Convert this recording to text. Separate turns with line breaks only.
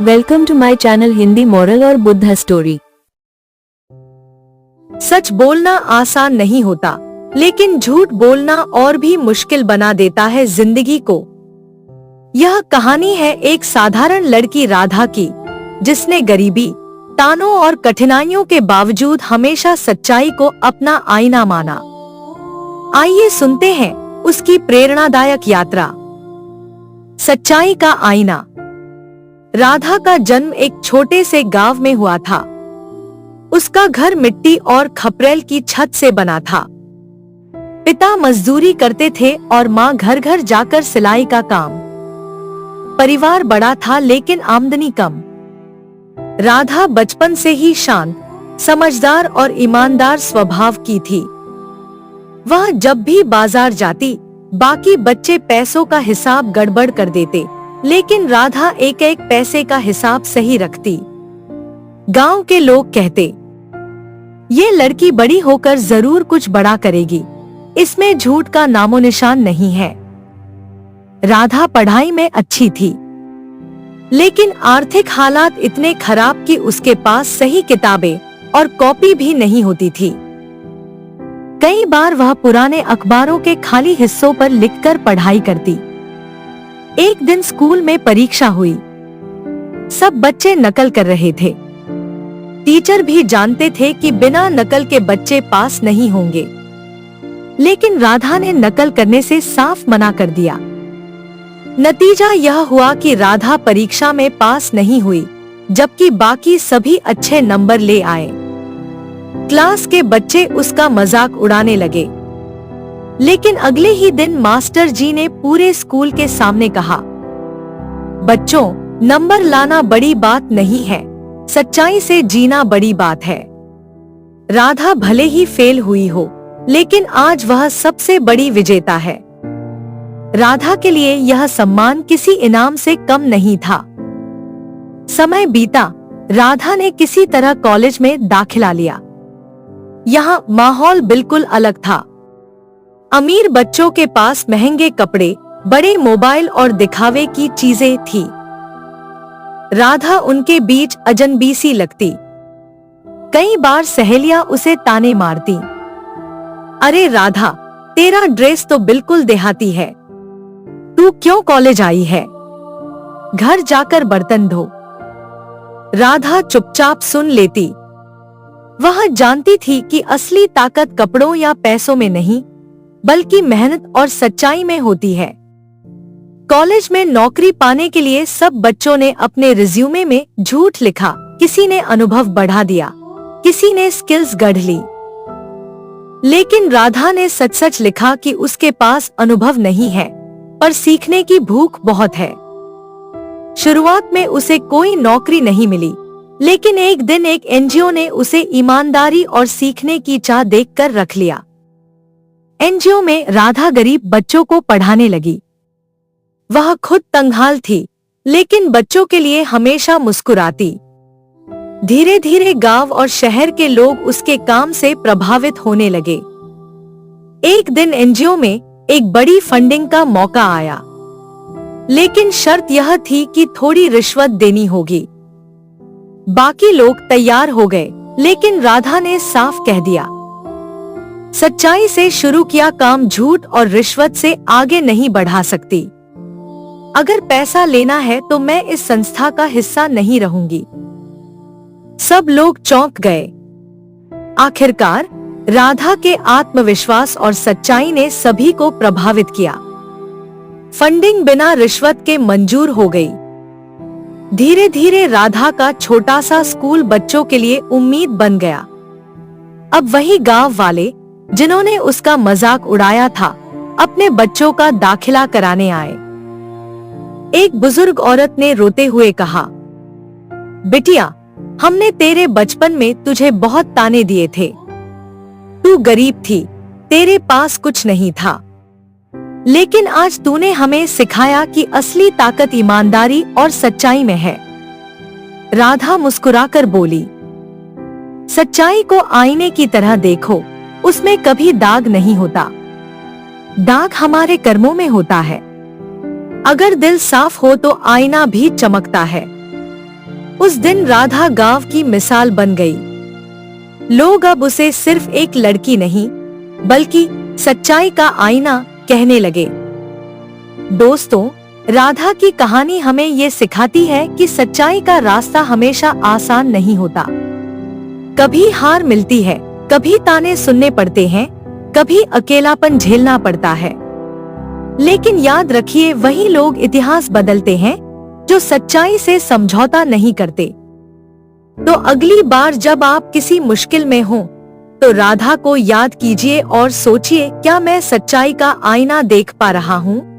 Welcome to my channel Hindi moral और Buddha story.
सच बोलना आसान नहीं होता, लेकिन झूठ बोलना और भी मुश्किल बना देता है जिंदगी को। यह कहानी है एक साधारण लड़की राधा की, जिसने गरीबी, तानों और कठिनाइयों के बावजूद हमेशा सच्चाई को अपना आईना माना। आइए सुनते हैं उसकी प्रेरणादायक यात्रा। सच्चाई का आईना। राधा का जन्म एक छोटे से गांव में हुआ था। उसका घर मिट्टी और खपरेल की छत से बना था। पिता मजदूरी करते थे और माँ घर घर जाकर सिलाई का काम। परिवार बड़ा था लेकिन आमदनी कम। राधा बचपन से ही शांत, समझदार और ईमानदार स्वभाव की थी। वह जब भी बाजार जाती, बाकी बच्चे पैसों का हिसाब गड़बड़ कर देते, लेकिन राधा एक एक पैसे का हिसाब सही रखती। गांव के लोग कहते, ये लड़की बड़ी होकर जरूर कुछ बड़ा करेगी, इसमें झूठ का नामो निशान नहीं है। राधा पढ़ाई में अच्छी थी, लेकिन आर्थिक हालात इतने खराब कि उसके पास सही किताबें और कॉपी भी नहीं होती थी। कई बार वह पुराने अखबारों के खाली हिस्सों पर लिखकर पढ़ाई करती। एक दिन स्कूल में परीक्षा हुई। सब बच्चे नकल कर रहे थे। टीचर भी जानते थे कि बिना नकल के बच्चे पास नहीं होंगे, लेकिन राधा ने नकल करने से साफ मना कर दिया। नतीजा यह हुआ कि राधा परीक्षा में पास नहीं हुई, जबकि बाकी सभी अच्छे नंबर ले आए। क्लास के बच्चे उसका मजाक उड़ाने लगे, लेकिन अगले ही दिन मास्टर जी ने पूरे स्कूल के सामने कहा, बच्चों, नंबर लाना बड़ी बात नहीं है, सच्चाई से जीना बड़ी बात है। राधा भले ही फेल हुई हो, लेकिन आज वह सबसे बड़ी विजेता है। राधा के लिए यह सम्मान किसी इनाम से कम नहीं था। समय बीता, राधा ने किसी तरह कॉलेज में दाखिला लिया। यहाँ माहौल बिल्कुल अलग था। अमीर बच्चों के पास महंगे कपड़े, बड़े मोबाइल और दिखावे की चीजें थी। राधा उनके बीच अजनबी सी लगती। कई बार सहेलियां उसे ताने मारती, अरे राधा, तेरा ड्रेस तो बिल्कुल देहाती है, तू क्यों कॉलेज आई है? घर जाकर बर्तन धो। राधा चुपचाप सुन लेती। वह जानती थी कि असली ताकत कपड़ों या पैसों में नहीं, बल्कि मेहनत और सच्चाई में होती है। कॉलेज में नौकरी पाने के लिए सब बच्चों ने अपने रिज्यूमे में झूठ लिखा। किसी ने अनुभव बढ़ा दिया, किसी ने स्किल्स गढ़ ली, लेकिन राधा ने सच सच लिखा कि उसके पास अनुभव नहीं है, पर सीखने की भूख बहुत है। शुरुआत में उसे कोई नौकरी नहीं मिली, लेकिन एक दिन एक एनजीओ ने उसे ईमानदारी और सीखने की चाह देखकर रख लिया। एनजीओ में राधा गरीब बच्चों को पढ़ाने लगी। वह खुद तंगहाल थी, लेकिन बच्चों के लिए हमेशा मुस्कुराती। धीरे धीरे गांव और शहर के लोग उसके काम से प्रभावित होने लगे। एक दिन एनजीओ में एक बड़ी फंडिंग का मौका आया, लेकिन शर्त यह थी कि थोड़ी रिश्वत देनी होगी। बाकी लोग तैयार हो गए, लेकिन राधा ने साफ कह दिया, सच्चाई से शुरू किया काम झूठ और रिश्वत से आगे नहीं बढ़ा सकती। अगर पैसा लेना है तो मैं इस संस्था का हिस्सा नहीं रहूंगी। सब लोग चौंक गए। आखिरकार राधा के आत्मविश्वास और सच्चाई ने सभी को प्रभावित किया। फंडिंग बिना रिश्वत के मंजूर हो गई। धीरे धीरे राधा का छोटा सा स्कूल बच्चों के लिए उम्मीद बन गया। अब वही गांव वाले, जिन्होंने उसका मजाक उड़ाया था, अपने बच्चों का दाखिला कराने आए। एक बुजुर्ग औरत ने रोते हुए कहा, बिटिया, हमने तेरे बचपन में तुझे बहुत ताने दिए थे। तू गरीब थी, तेरे पास कुछ नहीं था, लेकिन आज तूने हमें सिखाया कि असली ताकत ईमानदारी और सच्चाई में है। राधा मुस्कुराकर बोली, सच्चाई को आईने की तरह देखो, उसमें कभी दाग नहीं होता। दाग हमारे कर्मों में होता है। अगर दिल साफ हो तो आईना भी चमकता है। उस दिन राधा गांव की मिसाल बन गई। लोग अब उसे सिर्फ एक लड़की नहीं बल्कि सच्चाई का आईना कहने लगे। दोस्तों, राधा की कहानी हमें ये सिखाती है कि सच्चाई का रास्ता हमेशा आसान नहीं होता। कभी हार मिलती है, कभी ताने सुनने पड़ते हैं, कभी अकेलापन झेलना पड़ता है। लेकिन याद रखिए, वही लोग इतिहास बदलते हैं जो सच्चाई से समझौता नहीं करते। तो अगली बार जब आप किसी मुश्किल में हो, तो राधा को याद कीजिए और सोचिए, क्या मैं सच्चाई का आईना देख पा रहा हूँ?